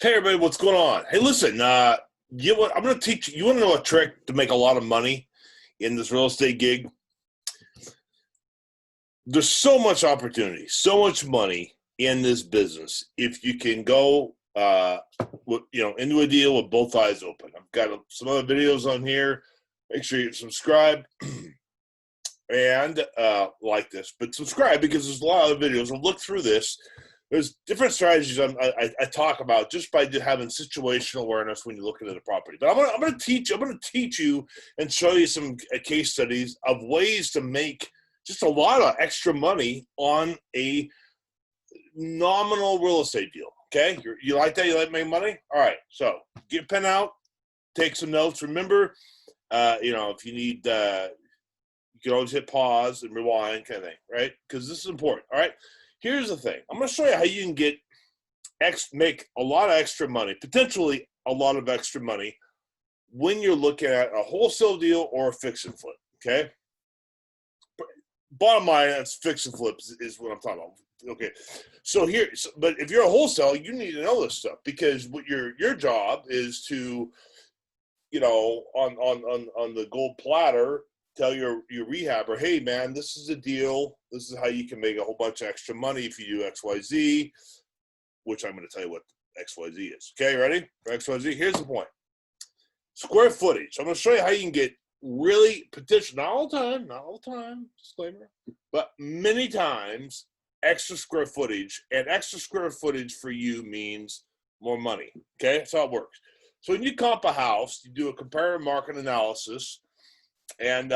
Hey everybody, what's going on? Hey, listen, you what I'm going to teach you. You want to know a trick to make a lot of money in this real estate gig? There's so much opportunity, so much money in this business if you can go, into a deal with both eyes open. I've got some other videos on here. Make sure you subscribe and like this, but subscribe because there's a lot of videos. I'll look through this. There's different strategies I talk about just by having situational awareness when you're looking at a property. But I'm gonna teach you and show you some case studies of ways to make just a lot of extra money on a nominal real estate deal. Okay, you like that? You like making money? All right. So get a pen out, take some notes. Remember, if you need, you can always hit pause and rewind, kind of thing, right? Because this is important. All right. Here's the thing. I'm going to show you how you can make a lot of extra money, potentially a lot of extra money when you're looking at a wholesale deal or a fix and flip, okay? Bottom line, that's fix and flips is what I'm talking about. Okay, but if you're a wholesale, you need to know this stuff because what your job is to, on the gold platter, tell your rehabber, hey man, this is a deal. This is how you can make a whole bunch of extra money if you do XYZ, which I'm going to tell you what XYZ is. Okay, ready? For XYZ, here's the point. Square footage. I'm going to show you how you can get really potential, not all the time, disclaimer, but many times extra square footage, and extra square footage for you means more money. Okay, that's how it works. So when you comp a house, you do a comparative market analysis, and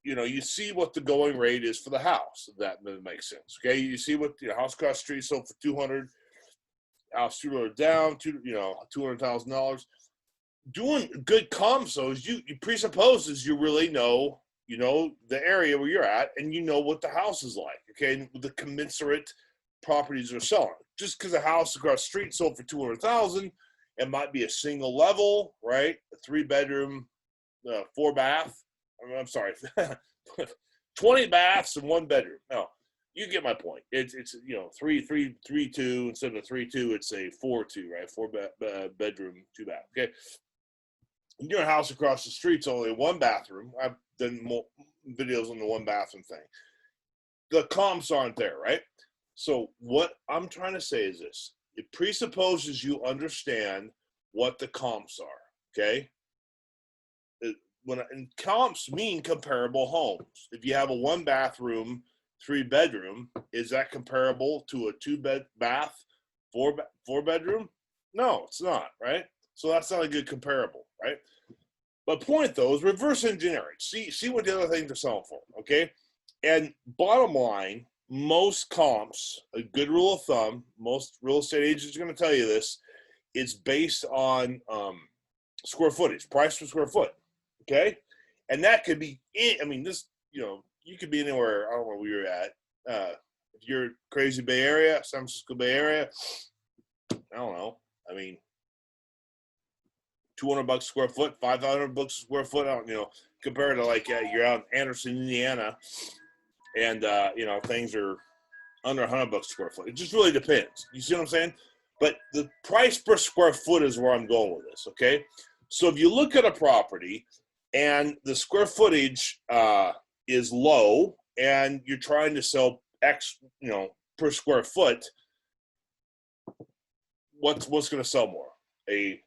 you see what the going rate is for the house. If that makes sense. Okay, you see what house across the street sold for 200, house 200 down, $200,000. Doing good comps, though, is you presupposes you really know the area where you're at, and you know what the house is like. Okay, the commensurate properties are selling. Just because a house across the street sold for 200,000, it might be a single level, right? A 3-bedroom, 4-bath. I'm sorry, 20 baths and 1 bedroom. No, you get my point. It's 3-3-3-2 instead of 3-2. It's a 4-2, right? 4-bedroom, 2-bath. Okay. And your house across the street's only 1 bathroom. I've done more videos on the 1 bathroom thing. The comps aren't there, right? So what I'm trying to say is this: it presupposes you understand what the comps are. Okay. And comps mean comparable homes. If you have a 1 bathroom, 3-bedroom, is that comparable to a 2-bath, 4-bedroom? No, it's not, right? So that's not a good comparable, right? But point though is reverse engineering. See what the other things are selling for, okay? And bottom line, most comps, a good rule of thumb, most real estate agents are going to tell you this, is based on square footage, price per square foot. Okay, and that could be. You could be anywhere. I don't know where you're at. If you're crazy Bay Area, San Francisco Bay Area, I don't know. I mean, $200 a square foot, $500 a square foot. Compared to like you're out in Anderson, Indiana, and things are under $100 a square foot. It just really depends. You see what I'm saying? But the price per square foot is where I'm going with this. Okay, so if you look at a property and the square footage is low, and you're trying to sell X, per square foot, what's going to sell more? A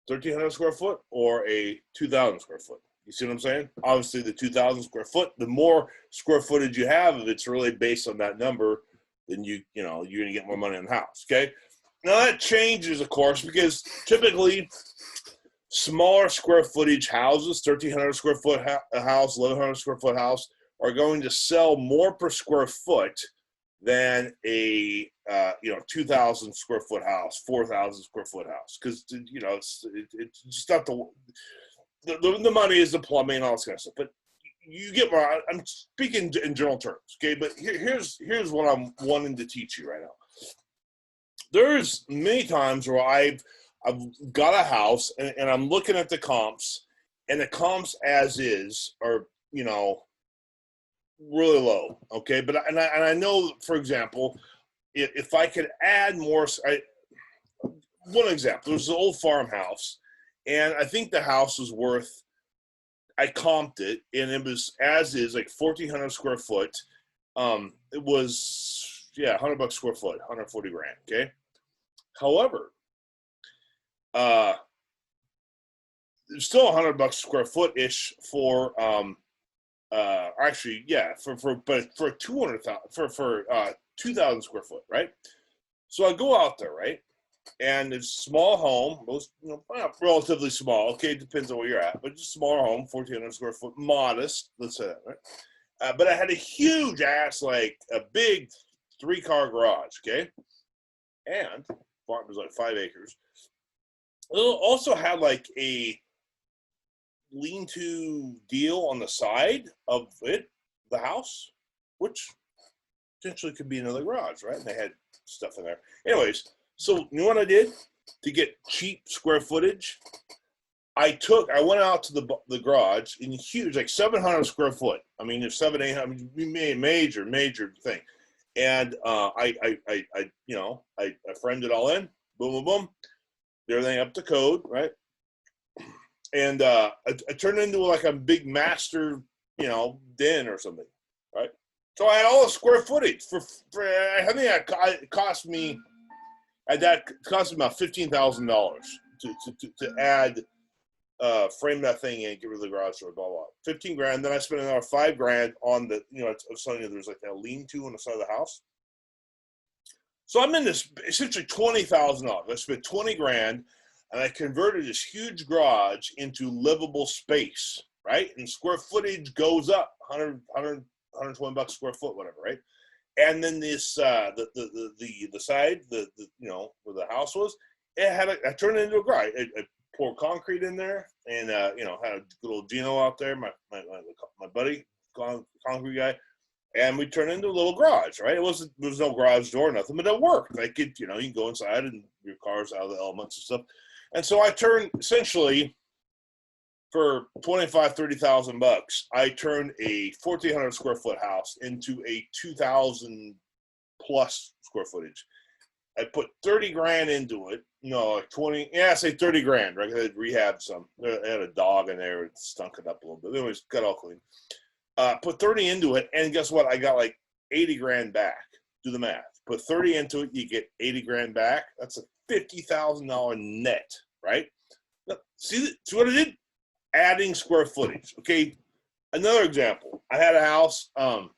1,300 square foot or a 2,000 square foot? You see what I'm saying? Obviously, the 2,000 square foot, the more square footage you have, if it's really based on that number, then you're going to get more money in the house. Okay. Now that changes, of course, because typically smaller square footage houses, 1,300 square foot house, 1,100 square foot house, are going to sell more per square foot than a 2,000 square foot house, 4,000 square foot house, because it's just not the money is the plumbing and all this kind of stuff. But you get where I'm speaking in general terms, okay? But here's what I'm wanting to teach you right now. There's many times where I've got a house and I'm looking at the comps, and the comps as is are, really low. Okay. But, I know, for example, if I could add more, one example. There's an old farmhouse, and I think the house was worth, I comped it, and it was as is, like 1,400 square foot. It was, yeah, $100 square foot, 140 grand. Okay. However, it's still $100 square foot ish for, actually, yeah, but for 200,000, for 2,000 square foot, right? So I go out there, right? And it's a small home, most, relatively small. Okay, it depends on where you're at, but it's a smaller home, 1,400 square foot, modest, let's say that, right? But I had a huge ass, like a big 3-car garage, okay? And farm was like 5 acres. It also had like a lean-to deal on the side of it, the house, which potentially could be another garage, right? And they had stuff in there. Anyways, so you know what I did to get cheap square footage? I went out to the garage in huge, like 700 square foot. I mean, there's 800. I mean, we made a major thing, and I framed it all in. Boom, boom, boom. Everything up to code, right? And I turned it into like a big master, den or something, right? So I had all the square footage for I think it cost me about $15,000 to add, frame that thing in, get rid of the garage door, blah, blah. 15 grand. Then I spent another 5 grand on the, I was telling you there's like that lean-to on the side of the house. So I'm in this essentially $20,000. I spent 20 grand and I converted this huge garage into livable space, right? And square footage goes up 120 bucks square foot, whatever, right? And then this, the side, where the house was, I turned it into a garage. I poured concrete in there, and had a good old Gino out there, my buddy, concrete guy, and we turned it into a little garage, right? There was no garage door, nothing, but it worked. Like you can go inside and your car's out of the elements and stuff. And so I turned essentially, for $25,000-$30,000, I turned a 1,400 square foot house into a 2,000 plus square footage. I put 30 grand into it. No, like 20. Yeah, I say 30 grand. Right? I had rehabbed some. I had a dog in there. It stunk it up a little bit. Anyways, got all clean. Put 30 into it, and guess what? I got like 80 grand back. Do the math. Put 30 into it, you get 80 grand back. That's a $50,000 net, right? See what I did? Adding square footage. Okay. Another example. I had a house, and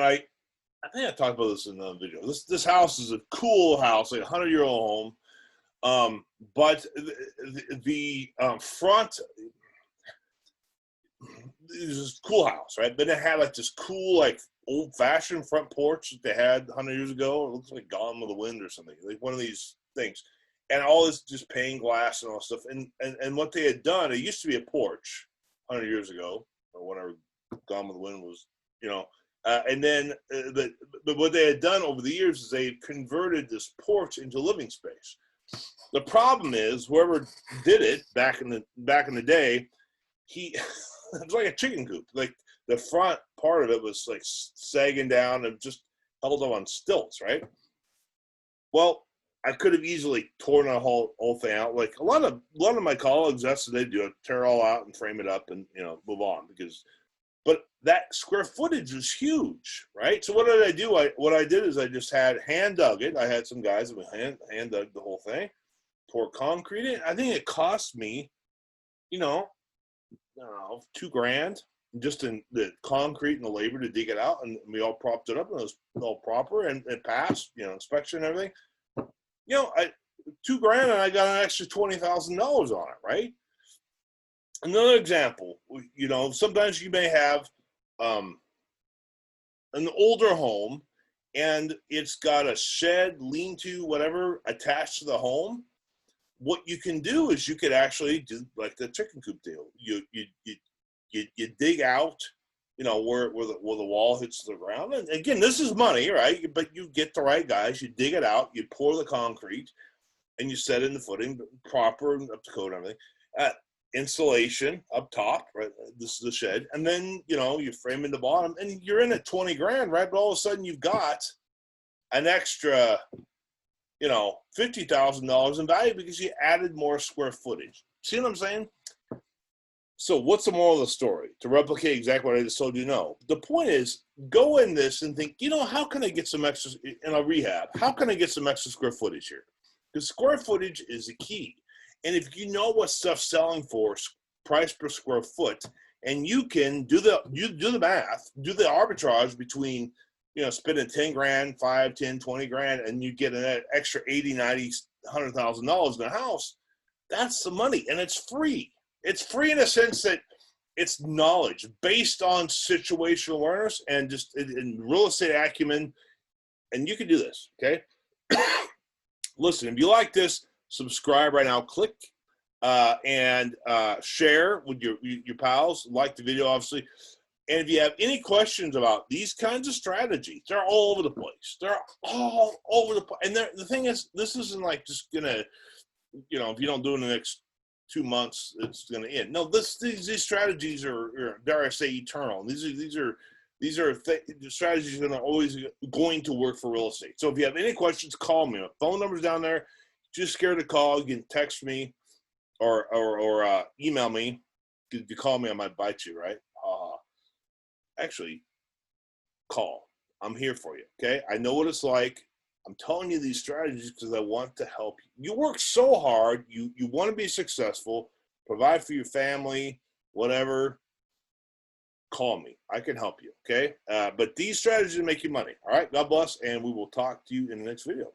I think I talked about this in another video. This house is a cool house, like a 100-year-old home. But the front is this cool house, right? But it had like this cool, like old-fashioned front porch that they had 100 years ago. It looks like Gone with the Wind or something, like one of these things. And all this just pane glass and all stuff. And what they had done, it used to be a porch 100 years ago, or whenever Gone with the Wind was, and then but what they had done over the years is they had converted this porch into living space. The problem is, whoever did it back in the day, it was like a chicken coop. Like the front part of it was like sagging down and just held up on stilts, right? Well, I could have easily torn the whole thing out. Like a lot of my colleagues, that's what they do. Tear it all out and frame it up and move on. But that square footage was huge, right? So what did I do? What I did is I just had hand dug it. I had some guys that would hand dug the whole thing, poured concrete in. I think it cost me, I don't know, $2 grand just in the concrete and the labor to dig it out, and we all propped it up and it was all proper and it passed, inspection and everything. $2 grand and I got an extra $20,000 on it, right? Another example, sometimes you may have an older home and it's got a shed, lean-to, whatever, attached to the home. What you can do is you could actually do like the chicken coop deal. You dig out, where the wall hits the ground. And again, this is money, right? But you get the right guys, you dig it out, you pour the concrete, and you set in the footing proper and up to code and everything. Insulation up top, right? This is the shed. And then, you frame in the bottom and you're in at 20 grand, right? But all of a sudden you've got an extra, you know, $50,000 in value because you added more square footage. See what I'm saying? So what's the moral of the story? To replicate exactly what I just told you, no. The point is, go in this and think, you know, how can I get some extra in a rehab? How can I get some extra square footage here? Because square footage is the key. And if you know what stuff's selling for, price per square foot, and you can do the math, do the arbitrage between, you know, spending 10 grand, 5, 10, 20 grand, and you get an extra 80, 90, $100,000 in a house, that's the money, and it's free. It's free in a sense that it's knowledge based on situational awareness and just in real estate acumen, and you can do this, okay? Listen, if you like this, subscribe right now, click and share with your pals, like the video, obviously. And if you have any questions about these kinds of strategies, they're all over the place. They're all over the place. And the thing is, this isn't like just going to, you know, if you don't do it in the next 2 months, it's going to end. No, these strategies are, dare I say, eternal. These are strategies that are always going to work for real estate. So if you have any questions, call me. My phone number's down there. Just scared to call. You can text me or email me. If you call me, I might bite you, right? Actually, call. I'm here for you, okay? I know what it's like. I'm telling you these strategies because I want to help you. You work so hard. You want to be successful, provide for your family, whatever. Call me. I can help you, okay? But these strategies make you money, all right? God bless, and we will talk to you in the next video.